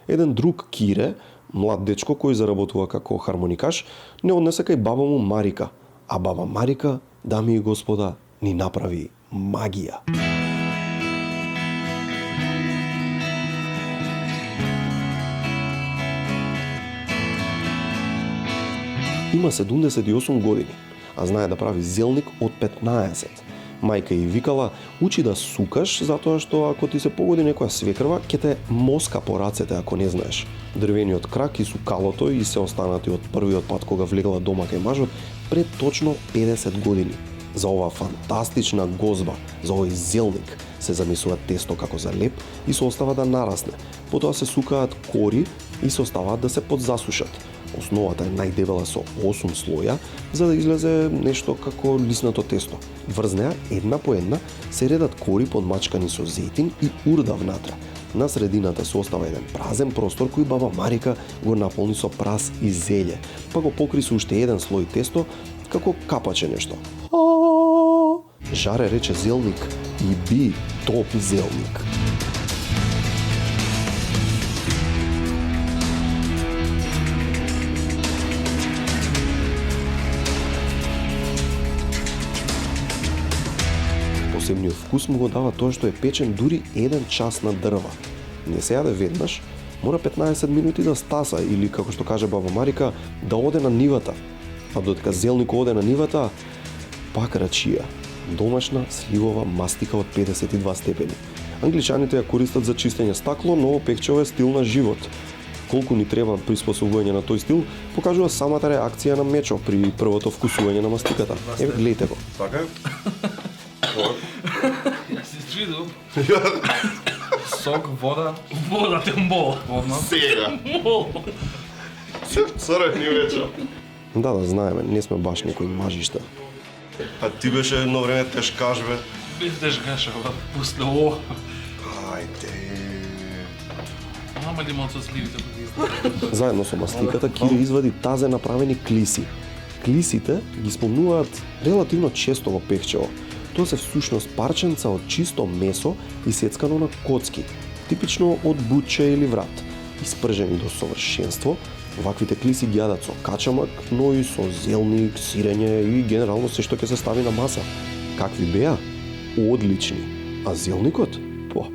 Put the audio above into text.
Еден друг Кире, млад дечко кој заработува како хармоникаш, не однесе кај баба му Марика, а баба Марика, дами и господа, ни направи магија. Има 78 години, а знае да прави зелник од 15. Мајка и викала, учи да сукаш, затоа што ако ти се погоди некоја свекрва, ќе те моска по рацете ако не знаеш. Дрвениот крак и сукалото и се останати од првиот пат кога влегла дома кај мажот пред точно 50 години. За оваа фантастична гозба, за овој зелник, се замисува тесто како за леп и се остава да нарасне. Потоа се сукаат кори и се оставаат да се подзасушат. Основата е најдебела со 8 слоја, за да излезе нешто како лиснато тесто. Врз неа, една по една, се редат кори подмачкани со зејтин и урда внатре. На средината се остава еден празен простор кој баба Марика го наполни со прас и зеле, па го покри со уште еден слој тесто, како капаче нешто. Жаре рече зелник и би топ зелник. Посебниот вкус му го дава тоа што е печен дури еден час на дрва. Не се јаде веднаш, мора 15 минути да стаса или, како што каже баба Марика, да оде на нивата. А додека зелник оде на нивата, пак рачија. Домашна сливова мастика од 52 степени. Англичаните ја користат за чистење стакло, но пекчево е стил на живот. Колку ни треба приспособување на тој стил, покажува самата реакција на Мечо при првото вкусување на мастиката. Еве, гледате го. Така е? Ја се чудам. Сок, вода. Вода те мол. Водна. Сега. Мол. Сорев ни вече. Да, знаеме, не сме баш некои мажишта. А ти беше едно време тешкаш, бе. Бев тешкаш, после ово. Ајде. Ама лимон со сливите подизна. Заедно со мастиката Кире извади тазе направени клиси. Клисите ги спомнуваат релативно често во пехчево. Тоа се всушност парченца од чисто месо исецкано на коцки, типично од бутче или врат. Испржени до совршенство, ваквите клиси ги јадат со качамак, но и со зелник, сирење и генерално се што ќе се стави на маса. Какви беа? Одлични. А зелникот? Па.